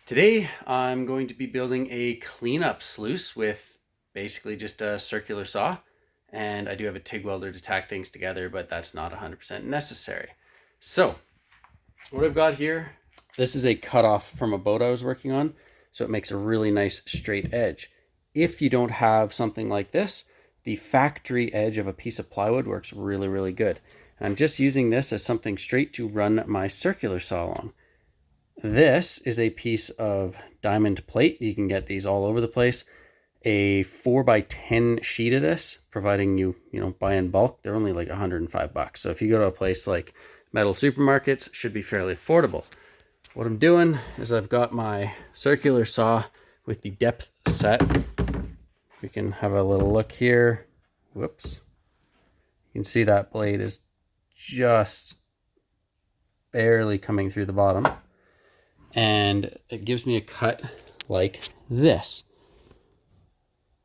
Today I'm going to be building a cleanup sluice with basically just a circular saw, and I do have a TIG welder to tack things together, but that's not 100% necessary. So what I've got here, this is a cutoff from a boat I was working on, so it makes a really nice straight edge. If you don't have something like this, the factory edge of a piece of plywood works really good. And I'm just using this as something straight to run my circular saw along. This is a piece of diamond plate. You can get these all over the place. A 4x10 sheet of this, providing you buy in bulk, they're only like $105. So if you go to a place like Metal Supermarkets, should be fairly affordable. What I'm doing is I've got my circular saw with the depth set. We can have a little look here. Whoops. You can see that blade is just barely coming through the bottom. And it gives me a cut like this.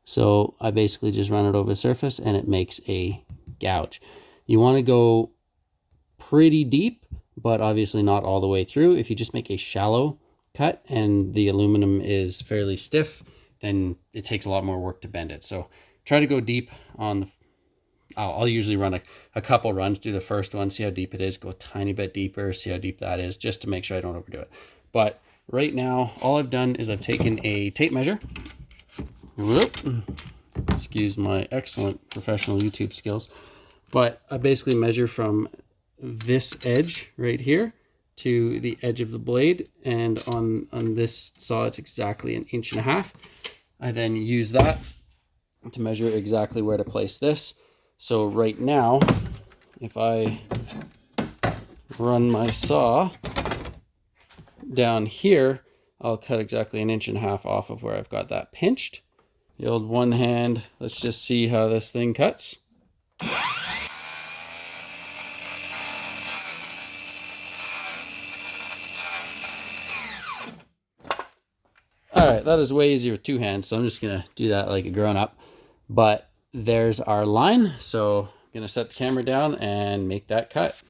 So I basically just run it over the surface and it makes a gouge. You want to go pretty deep, but obviously not all the way through. If you just make a shallow cut and the aluminum is fairly stiff, then it takes a lot more work to bend it. So try to go deep on the, I'll usually run a couple runs, do the first one, see how deep it is, go a tiny bit deeper, see how deep that is, just to make sure I don't overdo it. But right now, all I've done is I've taken a tape measure. Whoop. Excuse my excellent professional YouTube skills. But I basically measure from this edge right here to the edge of the blade. And on this saw, it's exactly 1.5 inches. I then use that to measure exactly where to place this. So right now, if I run my saw down here, I'll cut exactly 1.5 inches off of where I've got that pinched. The old one hand, let's just see how this thing cuts. All right, that is way easier with two hands, so I'm just gonna do that like a grown-up. But there's our line, so I'm gonna set the camera down and make that cut.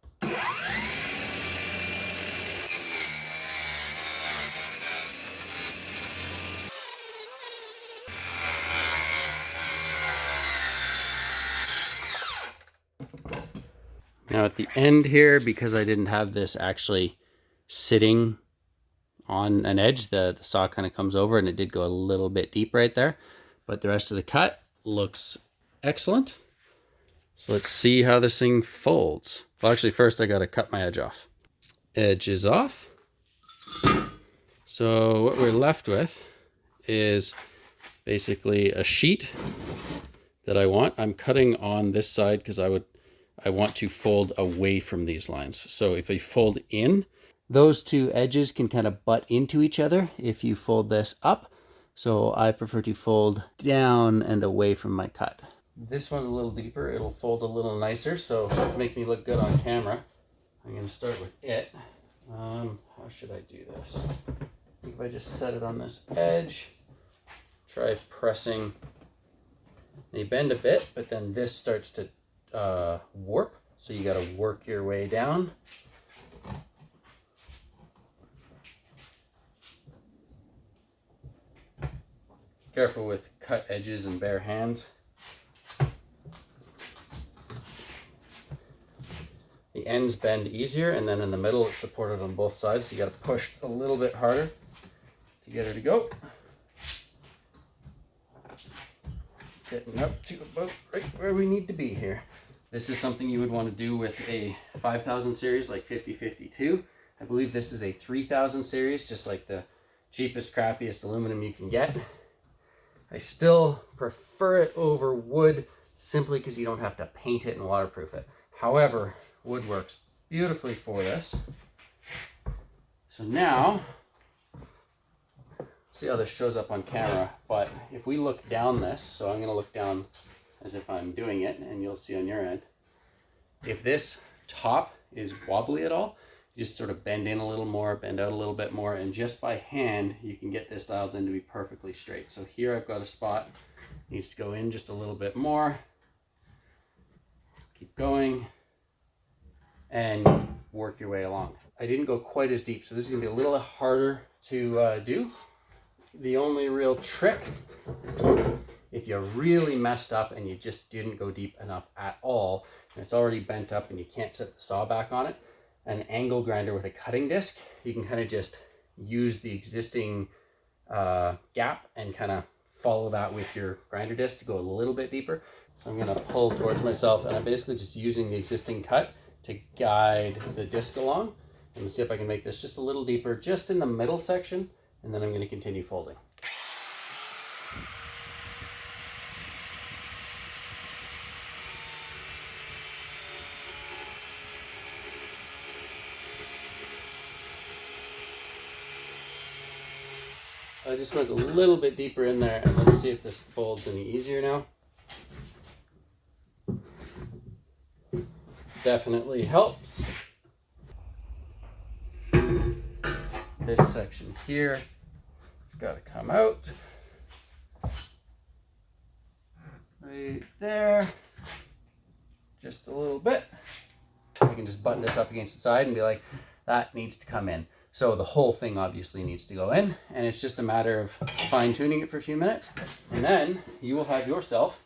Now at the end here, because I didn't have this actually sitting on an edge, the saw kind of comes over and it did go a little bit deep right there, but the rest of the cut looks excellent. So let's see how this thing folds. Well, actually first I got to cut my edge off. Edge is off. So what we're left with is basically a sheet that I want. I'm cutting on this side because I want to fold away from these lines. So if I fold in, those two edges can kind of butt into each other if you fold this up. So I prefer to fold down and away from my cut. This one's a little deeper. It'll fold a little nicer. So to make me look good on camera, I'm going to start with it. How should I do this? I think if I just set it on this edge, try pressing, they bend a bit, but then this starts to warp. So you got to work your way down. Careful with cut edges and bare hands. The ends bend easier, and then in the middle it's supported on both sides, so you got to push a little bit harder to get her to go. Getting up to about right where we need to be here. This is something you would want to do with a 5000 series like 5052. I believe this is a 3000 series, just like the cheapest, crappiest aluminum you can get. I still prefer it over wood simply because you don't have to paint it and waterproof it. However, wood works beautifully for this. So now, see how this shows up on camera, but if we look down this, so I'm going to look down as if I'm doing it, and you'll see on your end, if this top is wobbly at all, you just sort of bend in a little more, bend out a little bit more, and just by hand you can get this dialed in to be perfectly straight. So here I've got a spot, needs to go in just a little bit more, keep going, and work your way along. I didn't go quite as deep, so this is gonna be a little harder to do. The only real trick, if you really messed up and you just didn't go deep enough at all, and it's already bent up and you can't set the saw back on it, an angle grinder with a cutting disc, you can kind of just use the existing gap and kind of follow that with your grinder disc to go a little bit deeper. So I'm going to pull towards myself, and I'm basically just using the existing cut to guide the disc along. And see if I can make this just a little deeper, just in the middle section, and then I'm going to continue folding. I just went a little bit deeper in there, and let's see if this folds any easier now. Definitely helps. This section here has got to come out. Right there. Just a little bit. I can just button this up against the side and be like, that needs to come in. So the whole thing obviously needs to go in, and it's just a matter of fine tuning it for a few minutes, and then you will have yourself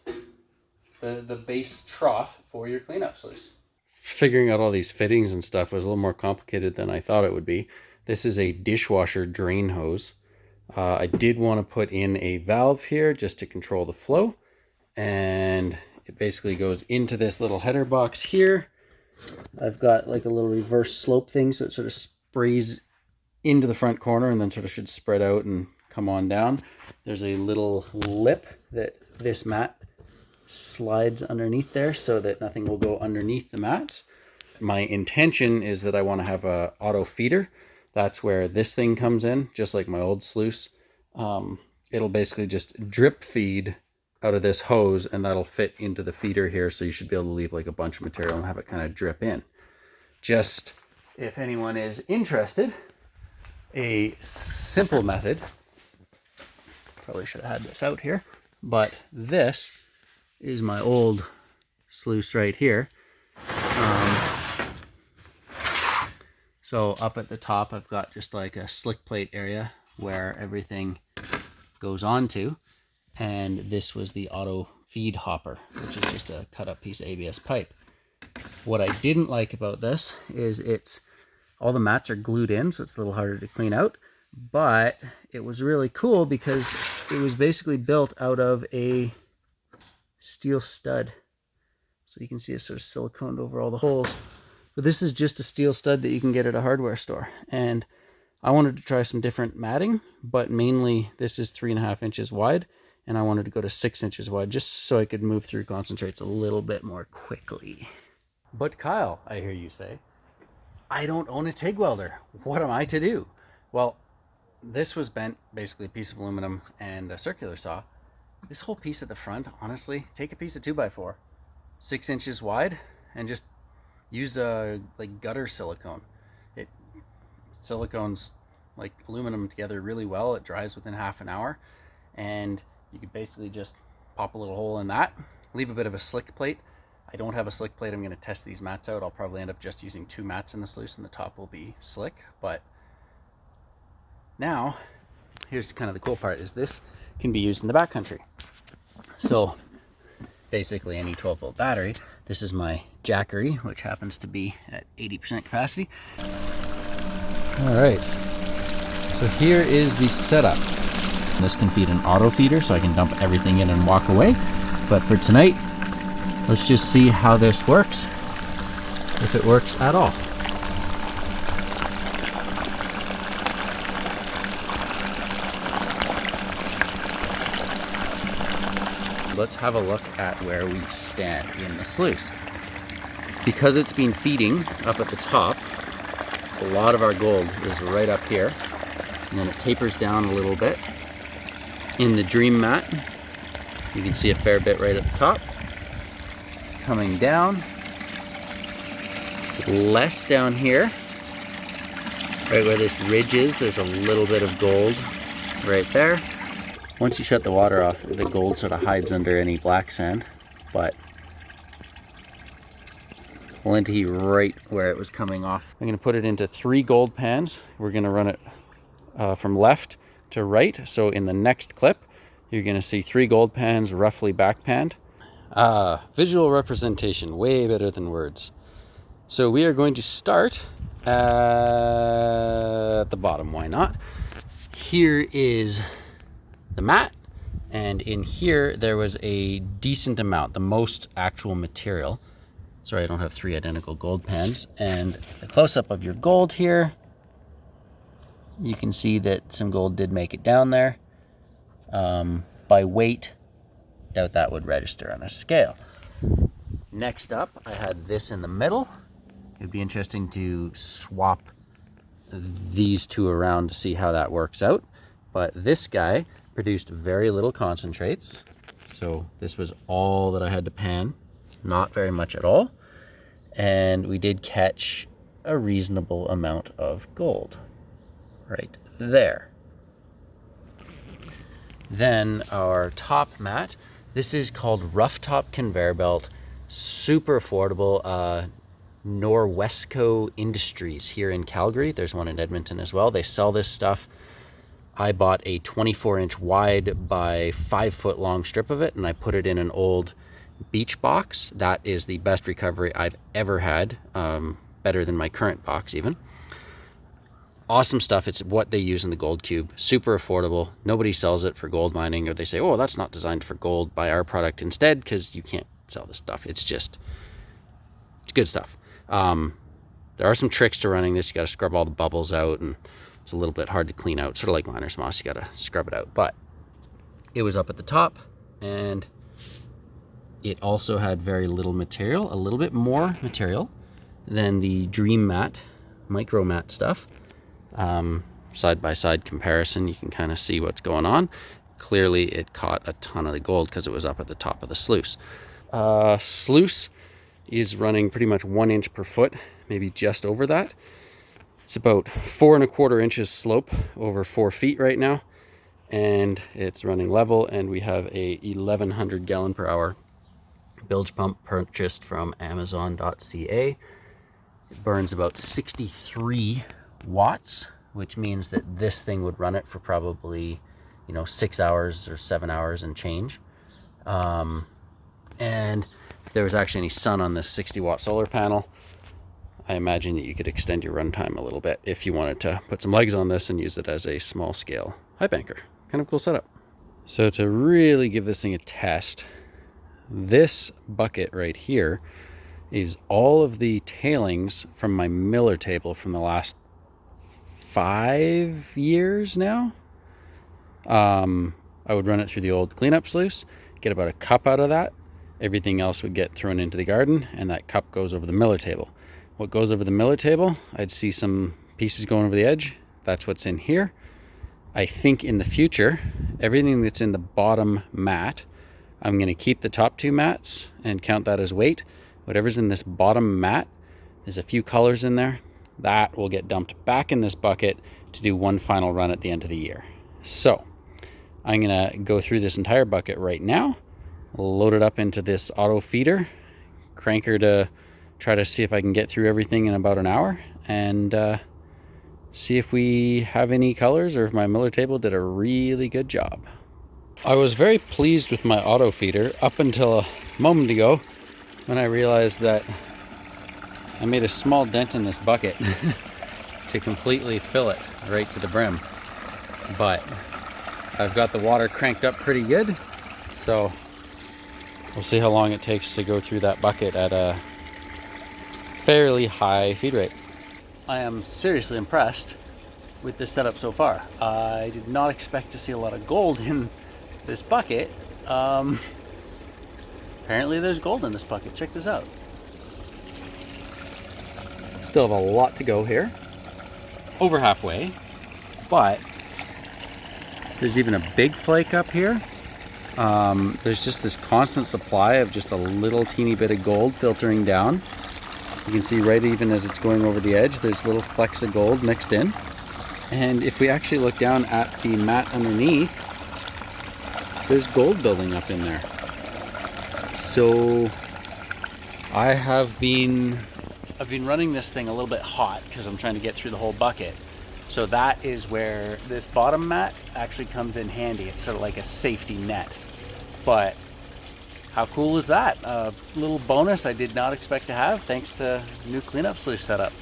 the base trough for your cleanup sluice. Figuring out all these fittings and stuff was a little more complicated than I thought it would be. This is a dishwasher drain hose. I did want to put in a valve here just to control the flow, and it basically goes into this little header box here. I've got like a little reverse slope thing, so it sort of sprays into the front corner and then sort of should spread out and come on down. There's a little lip that this mat slides underneath there so that nothing will go underneath the mats. My intention is that I want to have a auto feeder. That's where this thing comes in, just like my old sluice. It'll basically just drip feed out of this hose, and that'll fit into the feeder here, so you should be able to leave like a bunch of material and have it kind of drip in. Just if anyone is interested, a simple method, probably should have had this out here, but this is my old sluice right here. So up at the top, I've got just like a slick plate area where everything goes onto, and this was the auto feed hopper, which is just a cut up piece of ABS pipe. What I didn't like about this is all the mats are glued in, so it's a little harder to clean out, but it was really cool because it was basically built out of a steel stud. So you can see it's sort of siliconed over all the holes. But this is just a steel stud that you can get at a hardware store. And I wanted to try some different matting, but mainly this is 3.5 inches wide, and I wanted to go to 6 inches wide just so I could move through concentrates a little bit more quickly. But Kyle, I hear you say, I don't own a TIG welder. What am I to do? Well, this was bent, basically a piece of aluminum and a circular saw. This whole piece at the front, honestly, take a piece of 2x4, 6 inches wide, and just use a like gutter silicone. Silicone's like aluminum together really well. It dries within half an hour, and you could basically just pop a little hole in that, leave a bit of a slick plate. I don't have a slick plate. I'm going to test these mats out. I'll probably end up just using 2 mats in the sluice, and the top will be slick. But now, here's kind of the cool part, is this can be used in the backcountry. So basically any 12-volt battery. This is my Jackery, which happens to be at 80% capacity. All right, so here is the setup. This can feed an auto feeder, so I can dump everything in and walk away. But for tonight, let's just see how this works, if it works at all. Let's have a look at where we stand in the sluice. Because it's been feeding up at the top, a lot of our gold is right up here, and then it tapers down a little bit. In the dream mat, you can see a fair bit right at the top. Coming down, less down here. Right where this ridge is, there's a little bit of gold right there. Once you shut the water off, the gold sort of hides under any black sand, but plenty right where it was coming off. I'm going to put it into 3 gold pans. We're going to run it from left to right. So in the next clip, you're going to see 3 gold pans roughly back panned. Visual representation, way better than words. So we are going to start at the bottom, why not? Here is the mat, and in here there was a decent amount, the most actual material. Sorry, I don't have 3 identical gold pans. And a close-up of your gold here, you can see that some gold did make it down there. By weight, doubt that would register on a scale. Next up, I had this in the middle. It'd be interesting to swap these 2 around to see how that works out. But this guy produced very little concentrates. So this was all that I had to pan, not very much at all. And we did catch a reasonable amount of gold right there. Then our top mat, this is called Rough Top Conveyor Belt, super affordable. Norwesco Industries here in Calgary. There's one in Edmonton as well. They sell this stuff. I bought a 24-inch wide by 5-foot long strip of it, and I put it in an old beach box. That is the best recovery I've ever had, better than my current box even. Awesome stuff. It's what they use in the gold cube. Super affordable. Nobody sells it for gold mining, or they say, oh, that's not designed for gold. Buy our product instead, because you can't sell this stuff. It's good stuff. There are some tricks to running this. You got to scrub all the bubbles out, and it's a little bit hard to clean out, sort of like miner's moss. You got to scrub it out, but it was up at the top, and it also had very little material, a little bit more material than the Dream Mat, Micro Mat stuff. Side by side comparison, you can kind of see what's going on. Clearly it caught a ton of the gold because it was up at the top of the sluice. Sluice is running pretty much 1 inch per foot, maybe just over that. It's about 4¼ inches slope over 4 feet right now, and it's running level, and we have a 1100 gallon per hour bilge pump purchased from amazon.ca. It burns about 63 watts, which means that this thing would run it for probably 6 hours or 7 hours and change. And if there was actually any sun on this 60-watt solar panel, I imagine that you could extend your runtime a little bit if you wanted to put some legs on this and use it as a small-scale high banker. Kind of cool setup. So to really give this thing a test, this bucket right here is all of the tailings from my Miller table from the last 5 years now. I would run it through the old cleanup sluice, get about a cup out of that. Everything else would get thrown into the garden, and that cup goes over the Miller table. What goes over the Miller table, I'd see some pieces going over the edge. That's what's in here. I think in the future, everything that's in the bottom mat, I'm going to keep the top 2 mats and count that as weight. Whatever's in this bottom mat, there's a few colors in there, that will get dumped back in this bucket to do one final run at the end of the year. So I'm going to go through this entire bucket right now, load it up into this auto feeder, crank her to try to see if I can get through everything in about an hour, and see if we have any colors or if my Miller table did a really good job. I was very pleased with my auto feeder up until a moment ago when I realized that I made a small dent in this bucket to completely fill it right to the brim. But I've got the water cranked up pretty good, so we'll see how long it takes to go through that bucket at a fairly high feed rate. I am seriously impressed with this setup so far. I did not expect to see a lot of gold in this bucket. Apparently there's gold in this bucket. Check this out. Still have a lot to go here. Over halfway, but there's even a big flake up here. There's just this constant supply of just a little teeny bit of gold filtering down. You can see right even as it's going over the edge, there's little flecks of gold mixed in. And if we actually look down at the mat underneath, there's gold building up in there. So I have been I've been running this thing a little bit hot because I'm trying to get through the whole bucket. So that is where this bottom mat actually comes in handy. It's sort of like a safety net. But how cool is that? A little bonus I did not expect to have thanks to new cleanup sluice setup.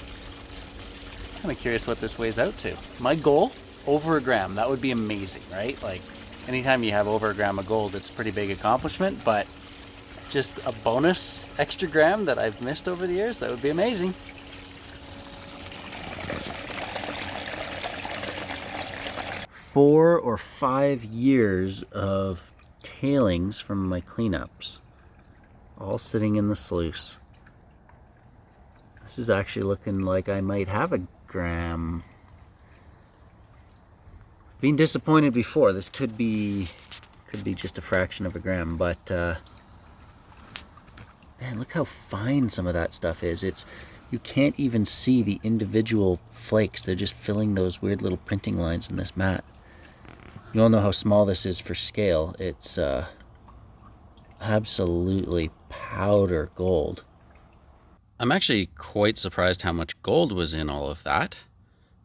Kind of curious what this weighs out to. My goal, over a gram. That would be amazing, right? Like anytime you have over a gram of gold, it's a pretty big accomplishment, but just a bonus extra gram that I've missed over the years, that would be amazing. Four or 5 years of tailings from my cleanups, all sitting in the sluice. This is actually looking like I might have a gram. Been disappointed before. This could be just a fraction of a gram, but man, look how fine some of that stuff is. You can't even see the individual flakes. They're just filling those weird little printing lines in this mat. You all know how small this is for scale. It's absolutely powder gold. I'm actually quite surprised how much gold was in all of that.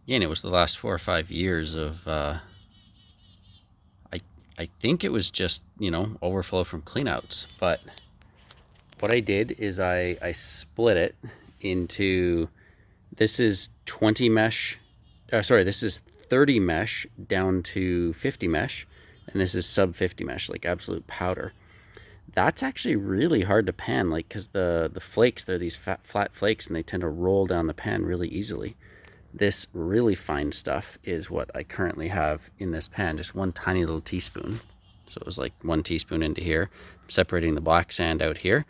Again, it was the last 4 or 5 years of, I think it was just, overflow from cleanouts. But what I did is I split it into, this is 20 mesh, this is 30 mesh down to 50 mesh, and this is sub 50 mesh, like absolute powder. That's actually really hard to pan, like, because the flakes, they're these flat flakes and they tend to roll down the pan really easily. This really fine stuff is what I currently have in this pan, just one tiny little teaspoon. So it was like 1 teaspoon into here. I'm separating the black sand out here,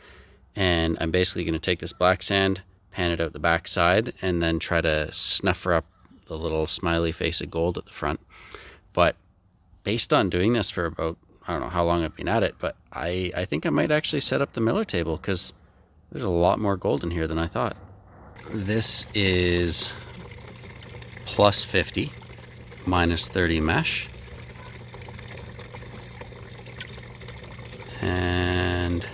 and I'm basically going to take this black sand, pan it out the back side, and then try to snuffer up the little smiley face of gold at the front. But based on doing this for about, I don't know how long I've been at it, but I think I might actually set up the Miller table, because there's a lot more gold in here than I thought. This is plus 50 minus 30 mesh, and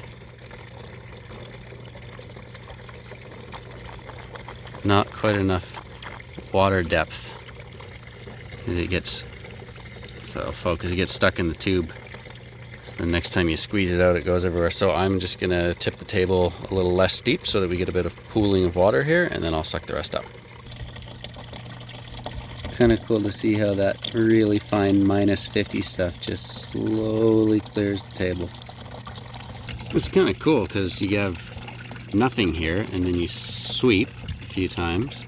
not quite enough water depth. It gets, so focus, it gets stuck in the tube. So the next time you squeeze it out, it goes everywhere. So I'm just gonna tip the table a little less steep so that we get a bit of pooling of water here, and then I'll suck the rest up. Kind of cool to see how that really fine minus 50 stuff just slowly clears the table. It's kind of cool because you have nothing here, and then you sweep a few times,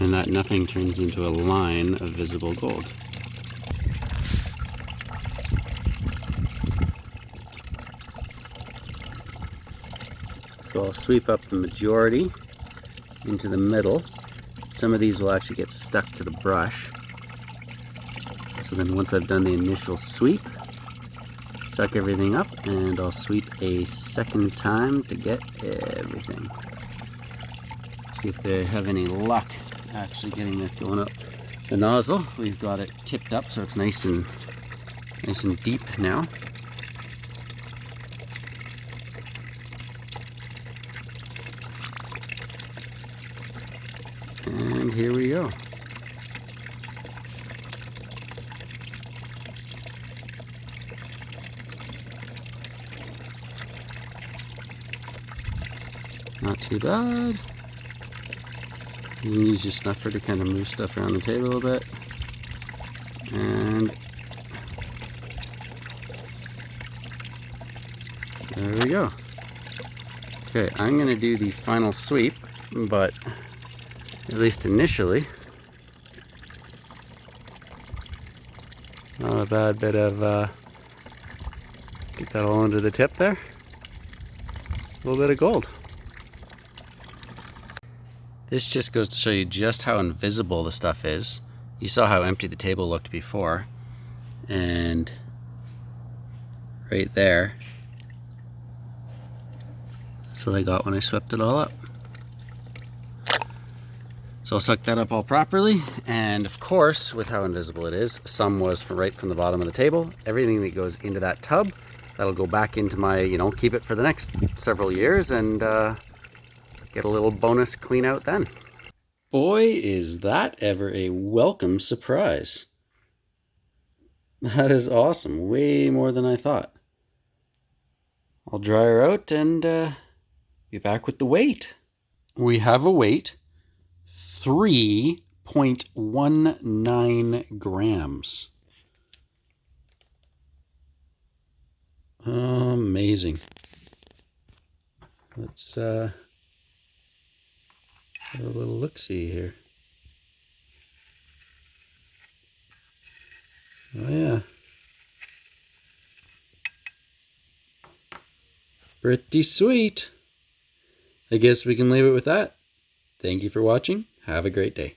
and that nothing turns into a line of visible gold. So I'll sweep up the majority into the middle. Some of these will actually get stuck to the brush. So then once I've done the initial sweep, suck everything up, and I'll sweep a second time to get everything. See if they have any luck actually getting this going up the nozzle. We've got it tipped up so it's nice and deep now. And here we go. Not too bad. You can use your snuffer to kind of move stuff around the table a little bit. And there we go. Okay, I'm going to do the final sweep, but at least initially, not a bad bit of, get that all under the tip there. A little bit of gold. This just goes to show you just how invisible the stuff is. You saw how empty the table looked before, and right there, that's what I got when I swept it all up. So I'll suck that up all properly, and of course, with how invisible it is, some was right from the bottom of the table. Everything that goes into that tub that'll go back into my, keep it for the next several years and get a little bonus clean out then. Boy, is that ever a welcome surprise. That is awesome. Way more than I thought. I'll dry her out and be back with the weight. We have a weight, 3.19 grams. Amazing. Let's have a little look-see here. Oh yeah. Pretty sweet. I guess we can leave it with that. Thank you for watching. Have a great day.